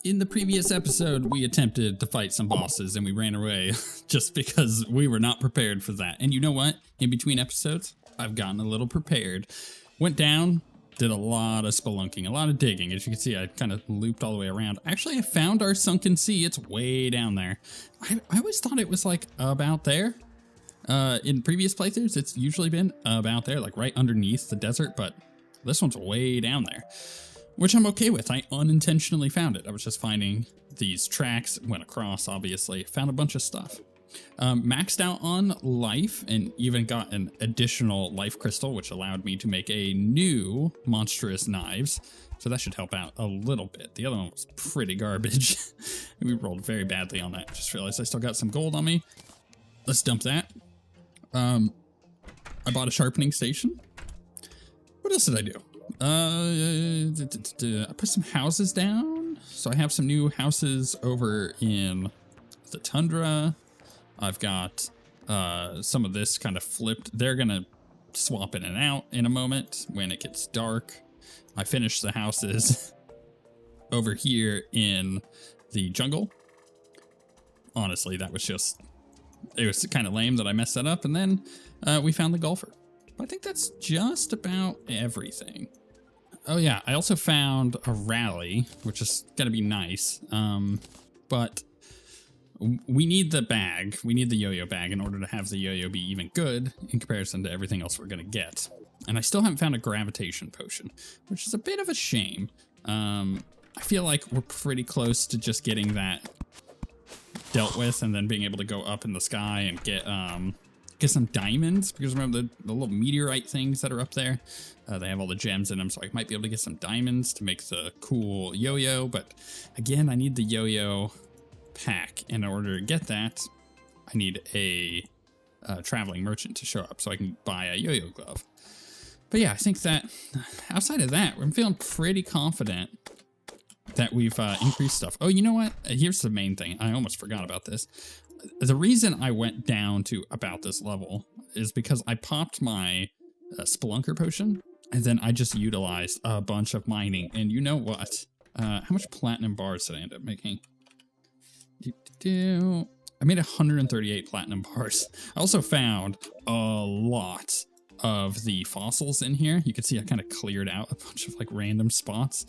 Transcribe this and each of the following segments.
In the previous episode, we attempted to fight some bosses and we ran away just because we were not prepared for that. And you know what? In between episodes, I've gotten a little prepared. Went down, did a lot of spelunking, a lot of digging. As you can see, I kind of looped all the way around. Actually, I found our sunken sea. It's way down there. I always thought it was like about there. In previous playthroughs, it's usually been about there, like right underneath the desert, but this one's way down there. Which I'm okay with. I unintentionally found it. I was just finding these tracks, went across, obviously, found a bunch of stuff. Maxed out on life and even got an additional life crystal, which allowed me to make a new monstrous knives. So that should help out a little bit. The other one was pretty garbage. We rolled very badly on that. Just realized I still got some gold on me. Let's dump that. I bought a sharpening station. What else did I do? I put some houses down. So I have some new houses over in the tundra. I've got some of this kind of flipped. They're going to swap in and out in a moment when it gets dark. I finished the houses over here in the jungle. Honestly, that was just, it was kind of lame that I messed that up. And then we found the golfer. I think that's just about everything. Oh yeah, I also found a rally, which is gonna be nice. But we need the bag. We need the yo-yo bag in order to have the yo-yo be even good in comparison to everything else we're gonna get. And I still haven't found a gravitation potion, which is a bit of a shame. I feel like we're pretty close to just getting that dealt with and then being able to go up in the sky and get some diamonds, because remember the little meteorite things that are up there? They have all the gems in them, so I might be able to get some diamonds to make the cool yo-yo. But again, I need the yo-yo pack. In order to get that, I need a traveling merchant to show up so I can buy a yo-yo glove. But yeah, I think that outside of that, I'm feeling pretty confident that we've increased stuff. Oh, you know what? Here's the main thing. I almost forgot about this. The reason I went down to about this level is because I popped my spelunker potion, and then I just utilized a bunch of mining. And you know what? How much platinum bars did I end up making? I made 138 platinum bars. I also found a lot of the fossils in here. You can see I kind of cleared out a bunch of like random spots.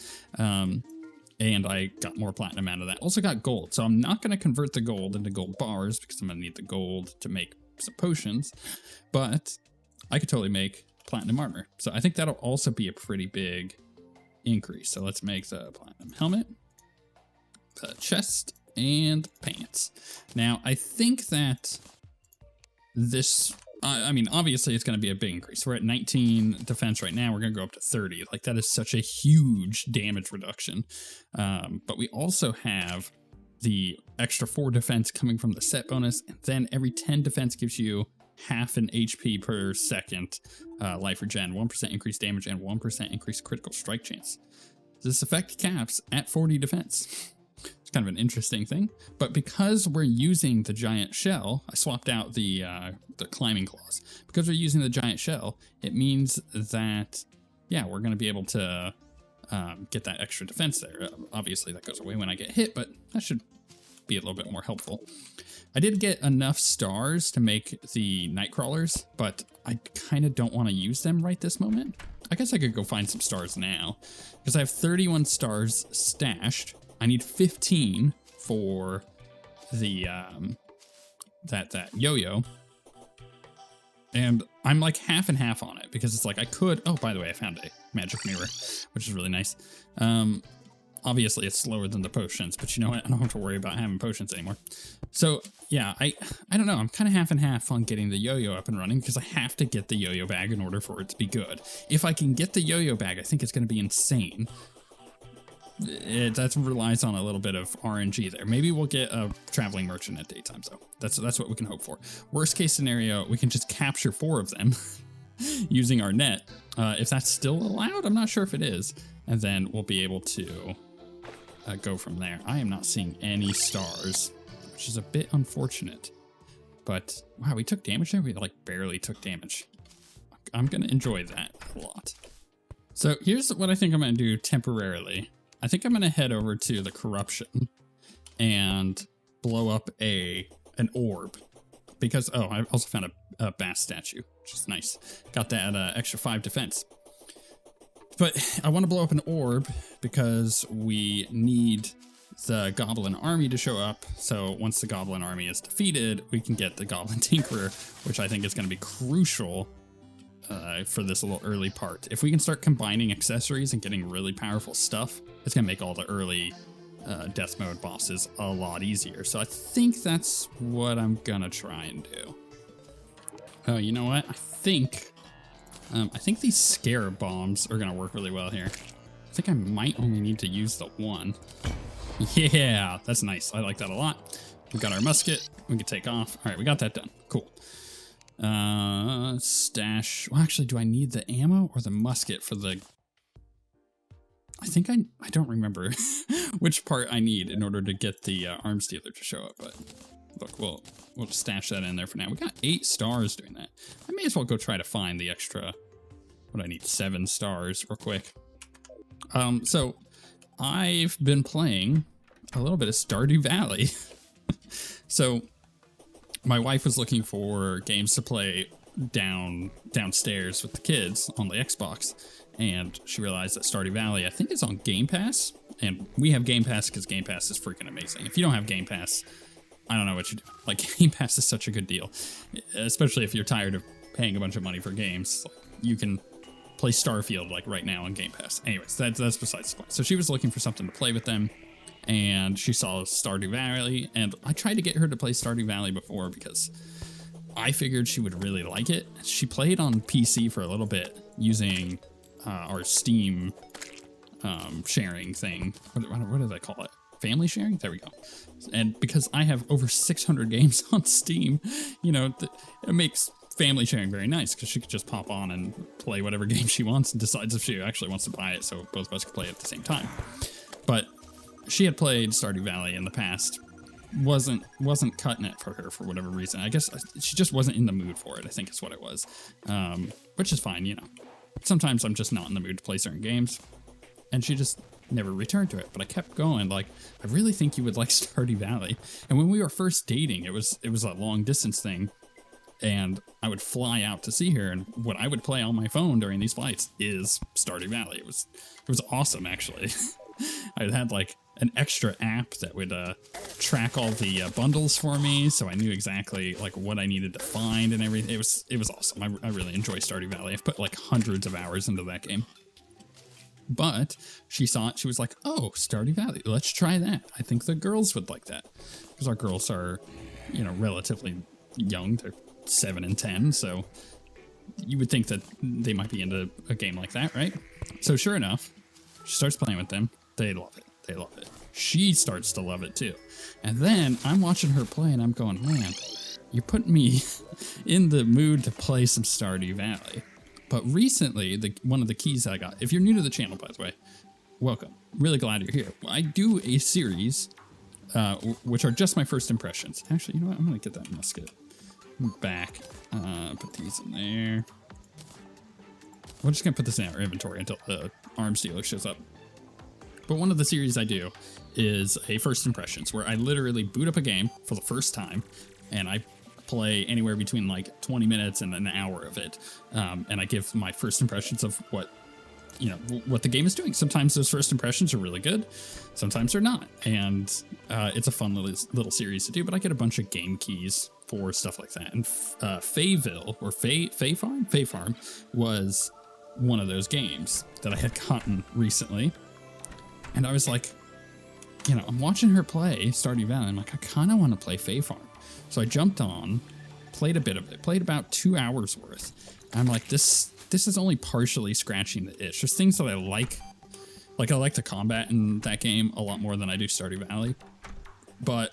And I got more platinum out of that. Also got gold. So I'm not going to convert the gold into gold bars because I'm going to need the gold to make some potions. But I could totally make platinum armor. So I think that'll also be a pretty big increase. So let's make the platinum helmet, the chest, and pants. Now, I think that this... I mean, obviously, it's going to be a big increase. We're at 19 defense right now. We're going to go up to 30. Like, that is such a huge damage reduction. But we also have the extra 4 defense coming from the set bonus. And then every 10 defense gives you half an HP per second life regen, 1% increased damage, and 1% increased critical strike chance. This effect caps at 40 defense. It's kind of an interesting thing, but because we're using the giant shell, I swapped out the climbing claws. Because we're using the giant shell, it means that, yeah, we're going to be able to get that extra defense there. Obviously, that goes away when I get hit, but that should be a little bit more helpful. I did get enough stars to make the night crawlers, but I kind of don't want to use them right this moment. I guess I could go find some stars now, because I have 31 stars stashed. I need 15 for the that yo-yo, and I'm like half and half on it because it's like I could. Oh, by the way, I found a magic mirror, which is really nice. Obviously, it's slower than the potions, but you know what? I don't have to worry about having potions anymore. So yeah, I don't know. I'm kind of half and half on getting the yo-yo up and running because I have to get the yo-yo bag in order for it to be good. If I can get the yo-yo bag, I think it's going to be insane. That relies on a little bit of RNG there. Maybe we'll get a traveling merchant at daytime, so that's what we can hope for. Worst case scenario, we can just capture 4 of them using our net. If that's still allowed, I'm not sure if it is. And then we'll be able to go from there. I am not seeing any stars, which is a bit unfortunate. But wow, we took damage there? We like barely took damage. I'm going to enjoy that a lot. So here's what I think I'm going to do temporarily. I think I'm going to head over to the corruption and blow up an orb. Because, oh, I also found a bass statue, which is nice. Got that extra 5 defense. But I want to blow up an orb because we need the goblin army to show up. So once the goblin army is defeated, we can get the goblin tinkerer, which I think is going to be crucial for this little early part. If we can start combining accessories and getting really powerful stuff, it's going to make all the early death mode bosses a lot easier. So I think that's what I'm going to try and do. Oh, you know what? I think these scarab bombs are going to work really well here. I think I might only need to use the one. Yeah, that's nice. I like that a lot. We got our musket. We can take off. All right, we got that done. Cool. Stash. Well, actually, do I need the ammo or the musket for the... I think I don't remember which part I need in order to get the arms dealer to show up, but look, we'll just stash that in there for now. We got 8 stars doing that. I may as well go try to find the extra, what I need, 7 stars real quick. So I've been playing a little bit of Stardew Valley. So my wife was looking for games to play downstairs with the kids on the Xbox, and she realized that Stardew Valley, I think, is on Game Pass, and we have Game Pass because Game Pass is freaking amazing. If you don't have Game Pass, I don't know what you do. Like, Game Pass is such a good deal, especially if you're tired of paying a bunch of money for games. You can play Starfield like right now on Game Pass. Anyways, that's besides the point. So she was looking for something to play with them, and she saw Stardew Valley, and I tried to get her to play Stardew Valley before because I figured she would really like it. She played on PC for a little bit using our Steam sharing thing. What do they call it? Family sharing? There we go. And because I have over 600 games on Steam, you know, it makes family sharing very nice because she could just pop on and play whatever game she wants and decides if she actually wants to buy it, so both of us could play it at the same time. But she had played Stardew Valley in the past. Wasn't cutting it for her for whatever reason. I guess she just wasn't in the mood for it, I think is what it was. Which is fine, you know. Sometimes I'm just not in the mood to play certain games, and she just never returned to it. But I kept going, like, I really think you would like Stardew Valley. And when we were first dating, it was a long distance thing, and I would fly out to see her, and what I would play on my phone during these flights is Stardew Valley. It was awesome, actually. I had like an extra app that would track all the bundles for me, so I knew exactly like what I needed to find and everything. It was awesome. I really enjoy Stardew Valley. I've put like hundreds of hours into that game. But she saw it. She was like, "Oh, Stardew Valley. Let's try that. I think the girls would like that because our girls are, you know, relatively young. They're 7 and 10, so you would think that they might be into a game like that, right?" So sure enough, she starts playing with them. They love it. They love it. She starts to love it too. And then I'm watching her play and I'm going, man, you're putting me in the mood to play some Stardew Valley. But recently, one of the keys I got, if you're new to the channel, by the way, welcome. Really glad you're here. I do a series, which are just my first impressions. Actually, you know what? I'm going to get that musket back. Put these in there. We're just going to put this in our inventory until the arms dealer shows up. But one of the series I do is a first impressions, where I literally boot up a game for the first time, and I play anywhere between like 20 minutes and an hour of it, and I give my first impressions of what the game is doing. Sometimes those first impressions are really good, sometimes they're not, and it's a fun little series to do. But I get a bunch of game keys for stuff like that, and Fayville or Fay Farm was one of those games that I had gotten recently. And I was like, you know, I'm watching her play Stardew Valley. I'm like, I kind of want to play Fay Farm. So I jumped on, played a bit of it, played about 2 hours worth. And I'm like, this is only partially scratching the itch. There's things that I like. Like, I like the combat in that game a lot more than I do Stardew Valley. But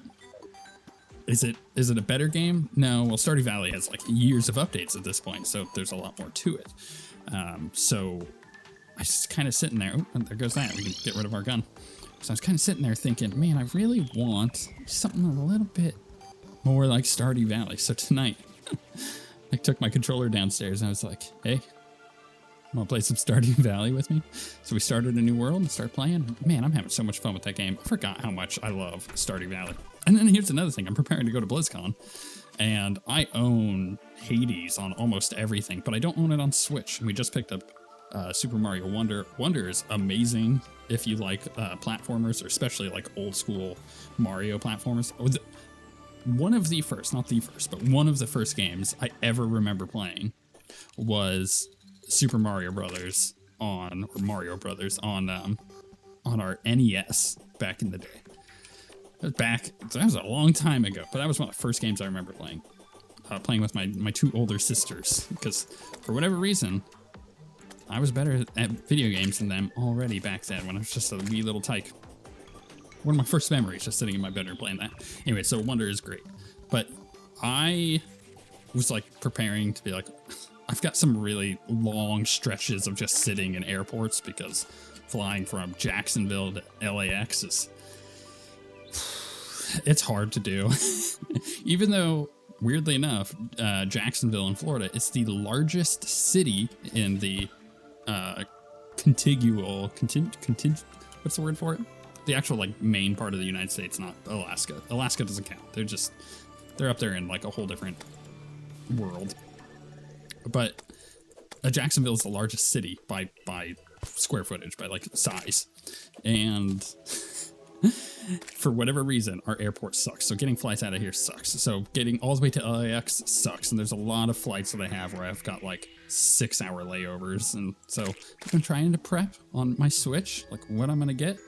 is it a better game? No. Well, Stardew Valley has like years of updates at this point, so there's a lot more to it. So I was kind of sitting there. Oh, there goes that. We can get rid of our gun. So I was kind of sitting there thinking, man, I really want something a little bit more like Stardew Valley. So tonight, I took my controller downstairs and I was like, hey, Want to play some Stardew Valley with me? So we started a new world and started playing. Man, I'm having so much fun with that game. I forgot how much I love Stardew Valley. And then here's another thing. I'm preparing to go to BlizzCon. And I own Hades on almost everything, but I don't own it on Switch. And we just picked up Super Mario Wonder. Wonder is amazing if you like platformers, or especially like old school Mario platformers. One of the first, not the first, but one of the first games I ever remember playing was Super Mario Brothers on our NES back in the day. That was a long time ago, but that was one of the first games I remember playing. Playing with my two older sisters, because for whatever reason, I was better at video games than them already back then when I was just a wee little tyke. One of my first memories, just sitting in my bedroom playing that. Anyway, so Wonder is great, but I was like preparing to be like, I've got some really long stretches of just sitting in airports because flying from Jacksonville to LAX it's hard to do. Even though, weirdly enough, Jacksonville in Florida is the largest city in the what's the word for it? The actual like main part of the United States, not Alaska. Alaska doesn't count. They're up there in like a whole different world. But Jacksonville is the largest city by square footage, by like size. And for whatever reason, our airport sucks. So getting flights out of here sucks. So getting all the way to LAX sucks. And there's a lot of flights that I have where I've got like 6-hour layovers. And so I've been trying to prep on my Switch, like what I'm going to get.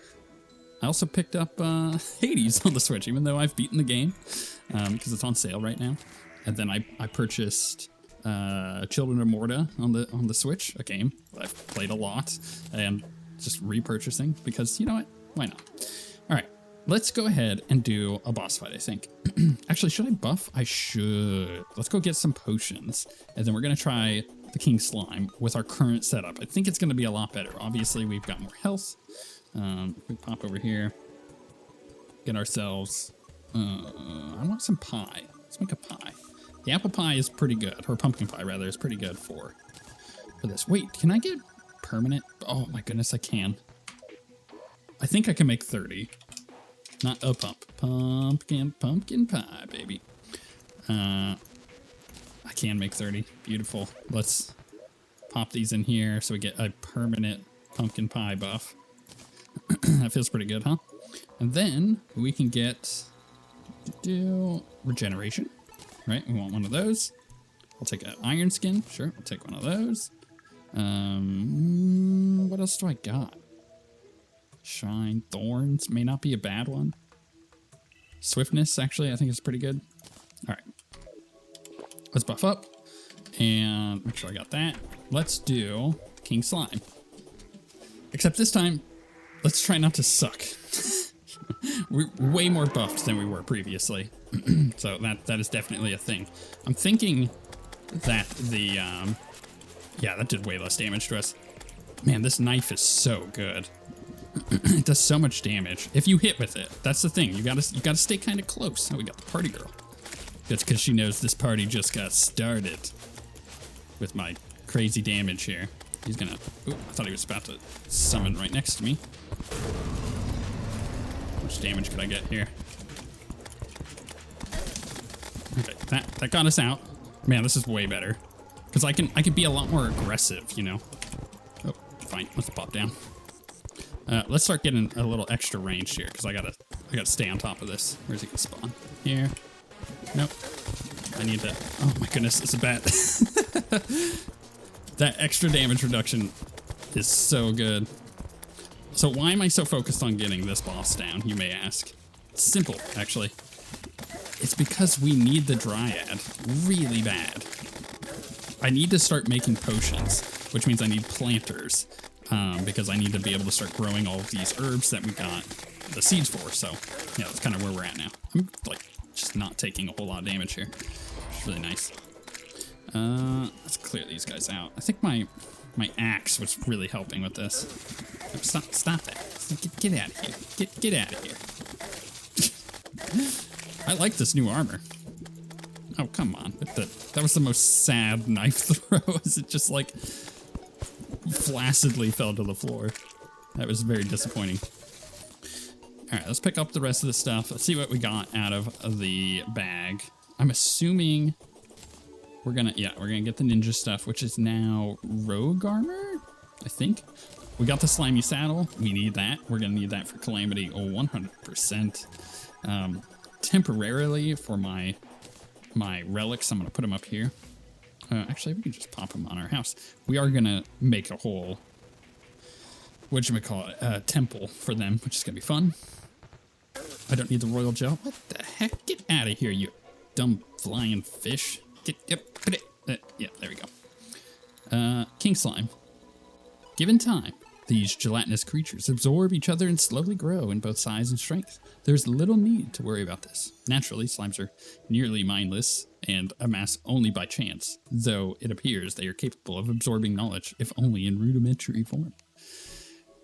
I also picked up Hades on the Switch, even though I've beaten the game because it's on sale right now. And then I purchased Children of Morta on the Switch, a game that I've played a lot, and just repurchasing because, you know what? Why not? All right, let's go ahead and do a boss fight, I think. Actually, should I buff? I should. Let's go get some potions, and then we're going to try the King Slime with our current setup. I think it's going to be a lot better. Obviously, we've got more health. We pop over here, get ourselves... I want some pie. Let's make a pie. The apple pie is pretty good, or pumpkin pie, rather, is pretty good for this. Wait, can I get permanent? Oh, my goodness, I can. I think I can make 30. Not a pumpkin pie, baby. I can make 30. Beautiful. Let's pop these in here so we get a permanent pumpkin pie buff. That feels pretty good, huh? And then we can get regeneration, right? We want one of those. I'll take an iron skin. Sure, I'll take one of those. What else do I got? Shine, thorns may not be a bad one. Swiftness, actually, I think is pretty good. All right, let's buff up and make sure I got that. Let's do King Slime. Except this time, let's try not to suck. We're way more buffed than we were previously. So that is definitely a thing. I'm thinking that the, yeah, that did way less damage to us. Man, this knife is so good. It does so much damage if you hit with it. That's the thing. You gotta stay kind of close. Oh, we got the party girl. That's because she knows this party just got started with my crazy damage here. He's gonna... Ooh, I thought he was about to summon right next to me. How much damage could I get here? Okay, that got us out. Man, this is way better. Because I can be a lot more aggressive, you know? Oh, fine. Let's pop down. Let's start getting a little extra range here, because I gotta stay on top of this. Where's he gonna spawn? Here. Nope. I need to... Oh my goodness, it's a bat. That extra damage reduction is so good. So why am I so focused on getting this boss down, you may ask? It's simple, actually. It's because we need the Dryad really bad. I need to start making potions, which means I need planters. Because I need to be able to start growing all of these herbs that we got the seeds for. So, yeah, that's kind of where we're at now. I'm, like, just not taking a whole lot of damage here. It's really nice. Let's clear these guys out. I think my axe was really helping with this. Stop that. Get out of here. Get out of here. I like this new armor. Oh, come on. That was the most sad knife throw. Is it just like... flaccidly fell to the floor. That was very disappointing. All right, let's pick up the rest of the stuff. Let's see what we got out of the bag. I'm assuming we're gonna get the ninja stuff, which is now rogue armor, I think. We got the slimy saddle. We need that. We're gonna need that for Calamity 100%. Temporarily for my relics, I'm gonna put them up here. Actually, we can just pop them on our house. We are gonna make a whole, temple for them, which is gonna be fun. I don't need the royal gel. What the heck? Get out of here, you dumb flying fish. Yeah, there we go. King slime. Given time, these gelatinous creatures absorb each other and slowly grow in both size and strength. There's little need to worry about this. Naturally, slimes are nearly mindless and amass only by chance, though it appears they are capable of absorbing knowledge, if only in rudimentary form.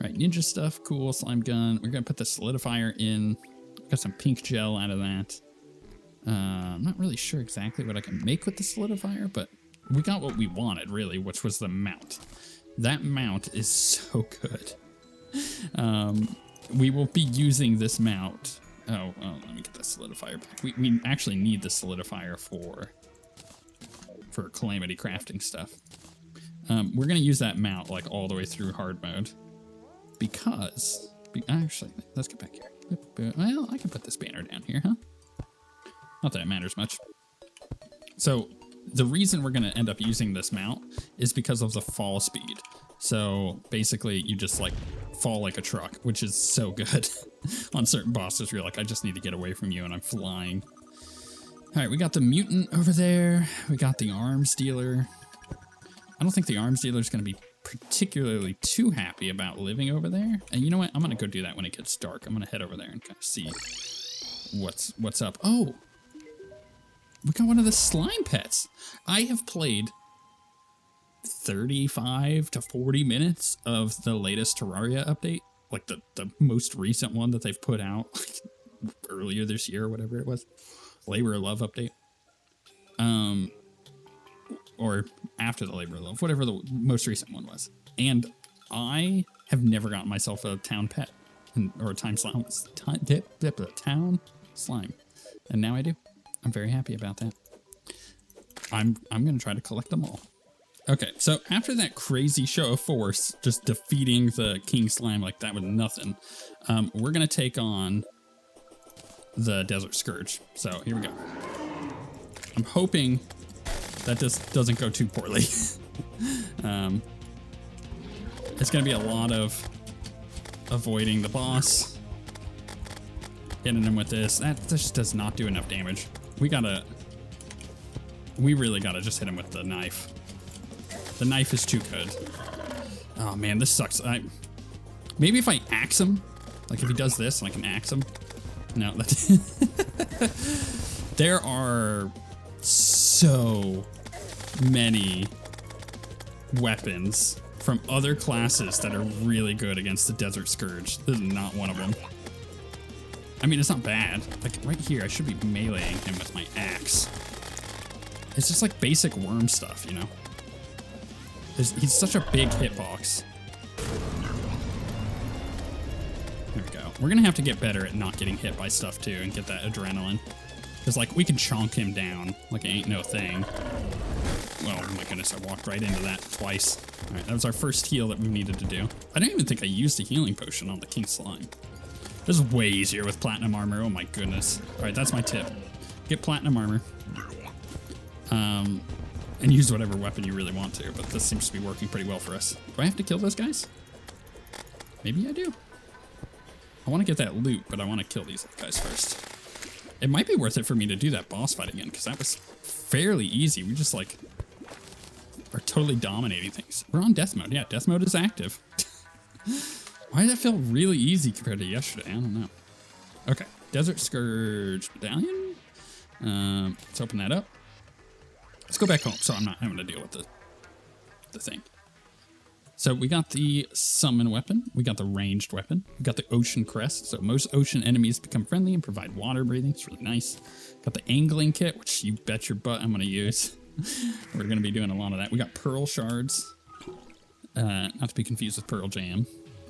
Right, ninja stuff, cool, slime gun. We're gonna put the solidifier in. Got some pink gel out of that. I'm not really sure exactly what I can make with the solidifier, but we got what we wanted, really, which was the mount. That mount is so good. We will be using this mount. Oh, let me get the solidifier back. We actually need the solidifier for Calamity crafting stuff. We're going to use that mount like all the way through hard mode. Because, actually, let's get back here. Well, I can put this banner down here, huh? Not that it matters much. So the reason we're going to end up using this mount is because of the fall speed. So basically you just like fall like a truck, which is so good. On certain bosses, you're like, I just need to get away from you and I'm flying. All right, we got the mutant over there. We got the arms dealer. I don't think the arms dealer is going to be particularly too happy about living over there. And you know what? I'm going to go do that when it gets dark. I'm going to head over there and kind of see what's up. Oh, we got one of the slime pets. I have played 35 to 40 minutes of the latest Terraria update, like the most recent one that they've put out like, earlier this year or whatever it was. Labor of Love update. Or after the Labor of Love, whatever the most recent one was. And I have never gotten myself a town pet or a town slime. Town slime. And now I do. I'm very happy about that. I'm going to try to collect them all. Okay, so after that crazy show of force, just defeating the King Slime like that with nothing, we're going to take on the Desert Scourge. So here we go. I'm hoping that this doesn't go too poorly. It's going to be a lot of avoiding the boss, hitting him with this. That just does not do enough damage. We really gotta just hit him with the knife. The knife is too good. Oh man, this sucks. Maybe if I axe him, like if he does this and I can axe him. No, there are so many weapons from other classes that are really good against the Desert Scourge. This is not one of them. I mean, it's not bad. Like right here, I should be meleeing him with my axe. It's just like basic worm stuff, you know? He's such a big hitbox. There we go. We're gonna have to get better at not getting hit by stuff too and get that adrenaline. Because like we can chonk him down like it ain't no thing. Well, oh my goodness, I walked right into that twice. All right, that was our first heal that we needed to do. I don't even think I used a healing potion on the King Slime. This is way easier with platinum armor. Oh my goodness. All right, that's my tip. Get platinum armor. And use whatever weapon you really want to, but this seems to be working pretty well for us. Do I have to kill those guys? Maybe I do. I want to get that loot, but I want to kill these guys first. It might be worth it for me to do that boss fight again, because that was fairly easy. We just like are totally dominating things. We're on death mode. Yeah, death mode is active. Why did that feel really easy compared to yesterday? I don't know. Okay, Desert Scourge Medallion. Let's open that up. Let's go back home so I'm not having to deal with the thing. So we got the summon weapon. We got the ranged weapon. We got the ocean crest. So most ocean enemies become friendly and provide water breathing. It's really nice. Got the angling kit, which you bet your butt I'm going to use. We're going to be doing a lot of that. We got pearl shards. not to be confused with Pearl Jam.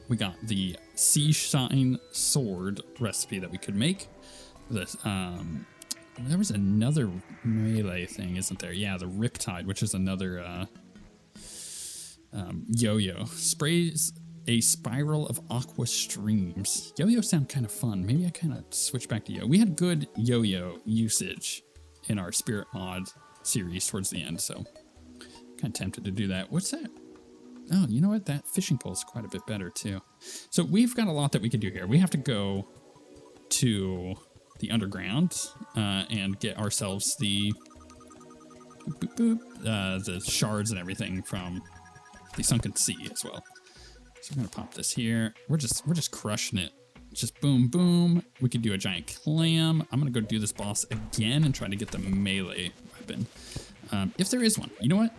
We got the Sea Shine Sword recipe that we could make. This, there was another melee thing, isn't there? Yeah, the Riptide, which is another yo-yo. Sprays a spiral of aqua streams. Yo-yo sound kind of fun. Maybe I kind of switch back to yo. We had good yo-yo usage in our Spirit Mod series towards the end, so kind of tempted to do that. What's that? Oh, you know what? That fishing pole is quite a bit better, too. So we've got a lot that we could do here. We have to go to the underground and get ourselves the shards and everything from the sunken sea as well. So I'm gonna pop this here. We're just crushing it. Just boom, boom. We could do a giant clam. I'm gonna go do this boss again and try to get the melee weapon. If there is one, you know what?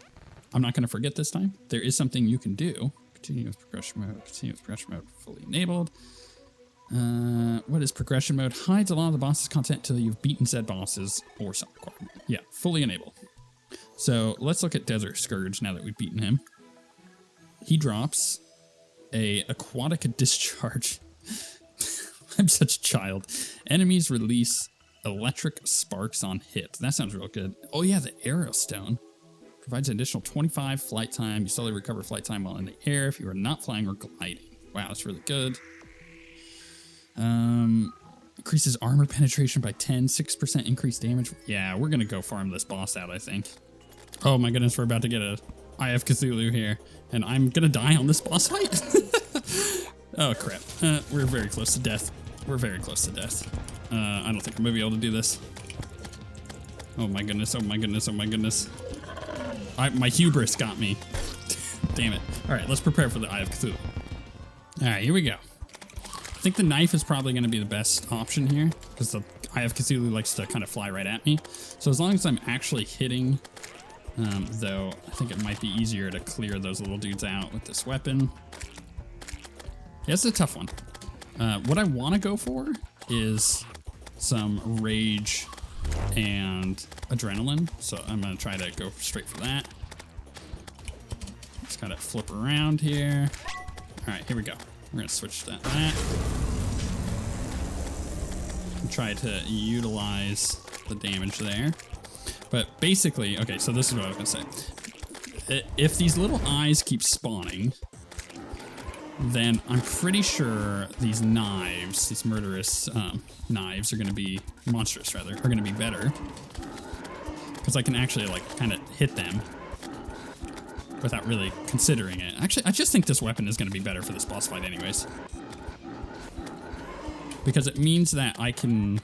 I'm not gonna forget this time. There is something you can do. Continue with progression mode. Continue with progression mode fully enabled. What is progression mode? Hides a lot of the boss's content until you've beaten said bosses or some requirement. Yeah, fully enabled. So let's look at Desert Scourge now that we've beaten him. He drops a aquatic discharge. I'm such a child. Enemies release electric sparks on hit. That sounds real good. Oh yeah, the arrow stone provides an additional 25 flight time. You slowly recover flight time while in the air if you are not flying or gliding. Wow, that's really good. Increases armor penetration by 10, 6% increased damage. Yeah, we're gonna go farm this boss out, I think. Oh my goodness, we're about to get a Eye of Cthulhu here, and I'm gonna die on this boss fight. Oh crap, we're very close to death. We're very close to death. I don't think I'm gonna be able to do this. Oh my goodness, oh my goodness, oh my goodness. My hubris got me. Damn it. All right, let's prepare for the Eye of Cthulhu. All right, here we go. I think the knife is probably going to be the best option here because the Eye of Cthulhu likes to kind of fly right at me. So as long as I'm actually hitting, though, I think it might be easier to clear those little dudes out with this weapon. Yeah, it's a tough one. What I want to go for is some rage and adrenaline. So I'm going to try to go straight for that. Just got to flip around here. All right, here we go. We're going to switch that back. And try to utilize the damage there. But basically, okay, so this is what I was going to say. If these little eyes keep spawning, then I'm pretty sure these knives, these murderous knives are going to be, monstrous rather, are going to be better. Because I can actually like kind of hit them without really considering it. Actually, I just think this weapon is going to be better for this boss fight anyways. Because it means that I can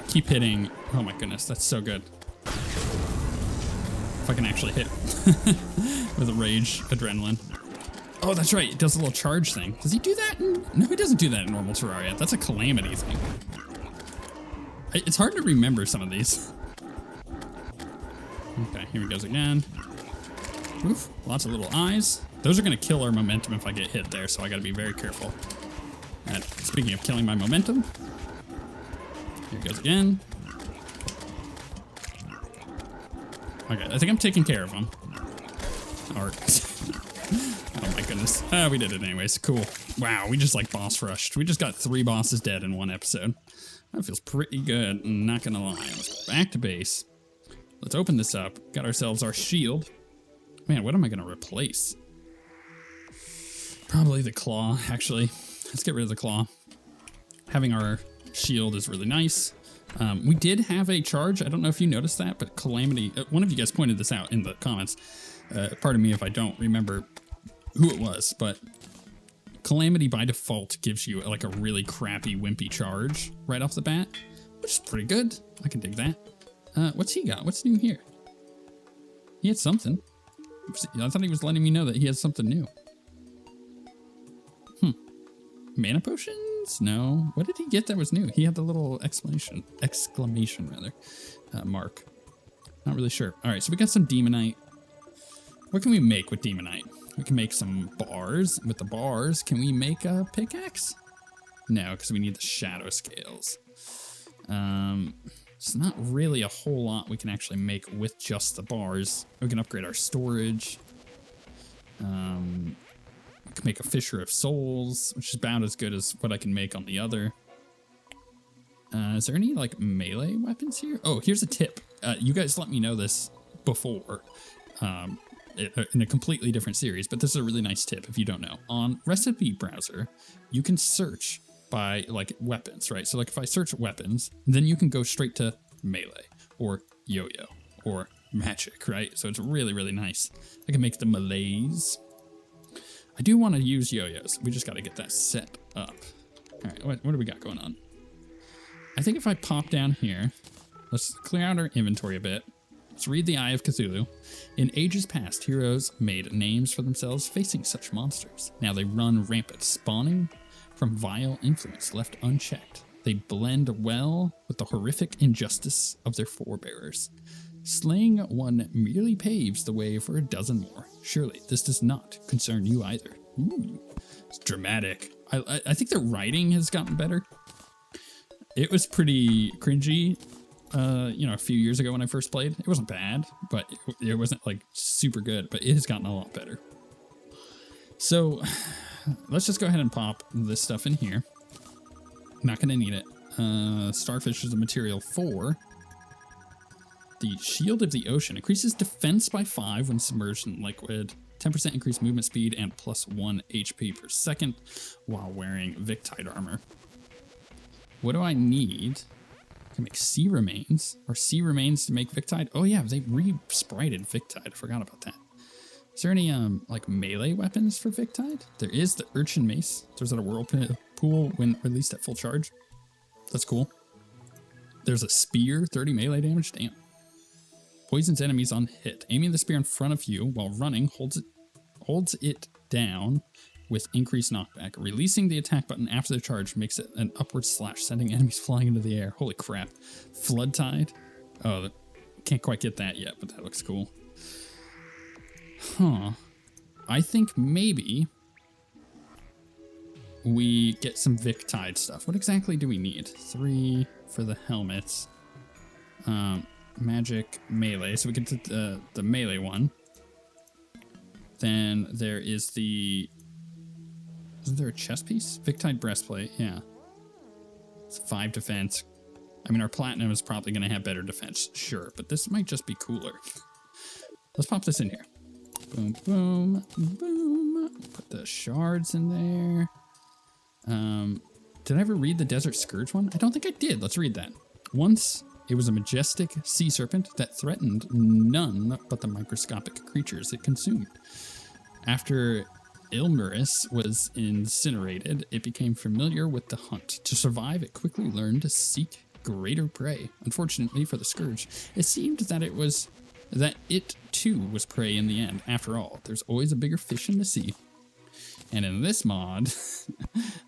keep hitting. Oh my goodness, that's so good. If I can actually hit with a rage adrenaline. Oh, that's right, it does a little charge thing. Does he do that? No, he doesn't do that in normal Terraria. That's a Calamity thing. It's hard to remember some of these. Okay, here he goes again. Oof, lots of little eyes. Those are going to kill our momentum if I get hit there, so I got to be very careful. And speaking of killing my momentum, here he goes again. Okay, I think I'm taking care of him. Or, oh my goodness. We did it anyways. Cool. Wow, we just like boss rushed. We just got 3 bosses dead in one episode. That feels pretty good, I'm not gonna lie. Let's go back to base. Let's open this up. Got ourselves our shield. Man, what am I gonna replace? Probably the claw, actually. Let's get rid of the claw. Having our shield is really nice. We did have a charge. I don't know if you noticed that, but Calamity, one of you guys pointed this out in the comments. Pardon me if I don't remember who it was, but Calamity by default gives you like a really crappy wimpy charge right off the bat, which is pretty good. I can dig that. What's he got? What's new here? He had something. I thought he was letting me know that he has something new. Mana potions? No. What did he get that was new? He had the little exclamation mark. Not really sure. All right, so we got some demonite. What can we make with demonite? We can make some bars. With the bars, can we make a pickaxe? No, because we need the shadow scales. It's not really a whole lot we can actually make with just the bars. We can upgrade our storage. I can make a Fisher of Souls, which is about as good as what I can make on the other. Is there any like melee weapons here? Oh, here's a tip. You guys let me know this before in a completely different series, but this is a really nice tip if you don't know. On Recipe Browser, you can search by like weapons, right? So like if I search weapons, then you can go straight to melee or yo-yo or magic, right? So it's really, really nice. I can make the melees. I do want to use yo-yos. We just got to get that set up. All right, what do we got going on? I think if I pop down here, let's clear out our inventory a bit. Let's read the Eye of Cthulhu. In ages past, heroes made names for themselves facing such monsters. Now they run rampant, spawning from vile influence left unchecked. They blend well with the horrific injustice of their forebearers. Slaying one merely paves the way for a dozen more. Surely this does not concern you either. Ooh, it's dramatic. I think the writing has gotten better. It was pretty cringy, a few years ago when I first played. It wasn't bad, but it wasn't like super good, but it has gotten a lot better. So let's just go ahead and pop this stuff in here. Not going to need it. Starfish is a material 4. The Shield of the Ocean increases defense by 5 when submerged in liquid. 10% increased movement speed and +1 HP per second while wearing victide armor. What do I need? I can make sea remains. Or sea remains to make victide? Oh yeah, they re-sprited victide. I forgot about that. Is there any like melee weapons for victide? There is the urchin mace. Throws out a whirlpool when released at full charge. That's cool. There's a spear, 30 melee damage. Damn. Poisons enemies on hit. Aiming the spear in front of you while running holds it down with increased knockback. Releasing the attack button after the charge makes it an upward slash, sending enemies flying into the air. Holy crap. Flood tide? Oh, can't quite get that yet, but that looks cool. Huh. I think maybe we get some victide stuff. What exactly do we need? 3 for the helmets. Magic melee. So we get to the melee one. Then there is the... Isn't there a chest piece? Victide breastplate, yeah. It's 5 defense. I mean, our platinum is probably going to have better defense, sure, but this might just be cooler. Let's pop this in here. Boom, boom, boom. Put the shards in there. Did I ever read the Desert Scourge one? I don't think I did. Let's read that. Once it was a majestic sea serpent that threatened none but the microscopic creatures it consumed. After Ilmaris was incinerated, it became familiar with the hunt. To survive, it quickly learned to seek greater prey. Unfortunately for the Scourge, it seemed that it too was prey in the end. After all, there's always a bigger fish in the sea. And in this mod,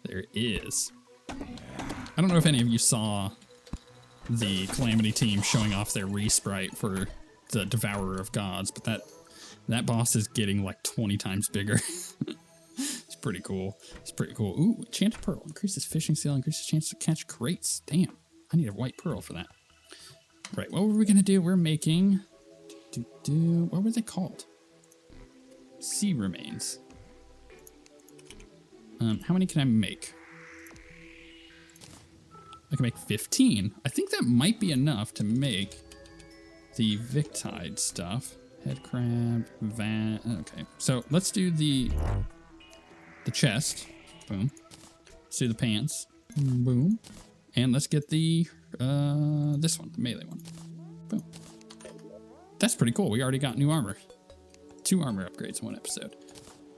there is. I don't know if any of you saw the Calamity team showing off their re-sprite for the Devourer of Gods, but that boss is getting like 20 times bigger. It's pretty cool. It's pretty cool. Ooh, enchanted pearl. Increases fishing skill, increases chance to catch crates. Damn, I need a white pearl for that. Right, what were we gonna do? We're making... What were they called? Sea remains. How many can I make? I can make 15. I think that might be enough to make the victide stuff. Head crab, okay. So let's do the chest. Boom. Let's do the pants. Boom. And let's get the this one, the melee one. Boom. That's pretty cool. We already got new armor. 2 armor upgrades in 1 episode.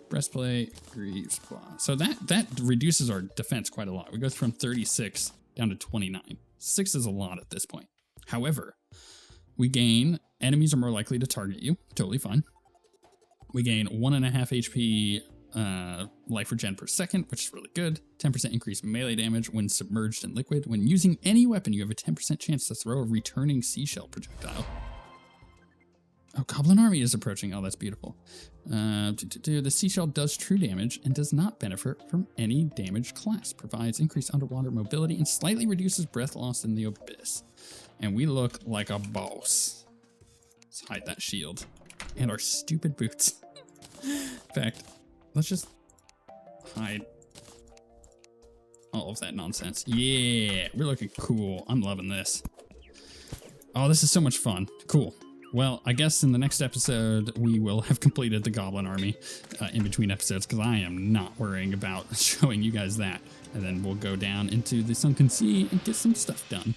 Breastplate, greaves, blah. So that reduces our defense quite a lot. We go from 36 down to 29. 6 is a lot at this point. However, we gain, enemies are more likely to target you. Totally fine. We gain 1.5 HP life regen per second, which is really good. 10% increased melee damage when submerged in liquid. When using any weapon, you have a 10% chance to throw a returning seashell projectile. Oh, Goblin Army is approaching. Oh, that's beautiful. The seashell does true damage and does not benefit from any damage class. Provides increased underwater mobility and slightly reduces breath loss in the abyss. And we look like a boss. Let's hide that shield. And our stupid boots. In fact, let's just hide all of that nonsense. Yeah, we're looking cool. I'm loving this. Oh, this is so much fun. Cool. Well, I guess in the next episode, we will have completed the goblin army in between episodes, because I am not worrying about showing you guys that. And then we'll go down into the sunken sea and get some stuff done.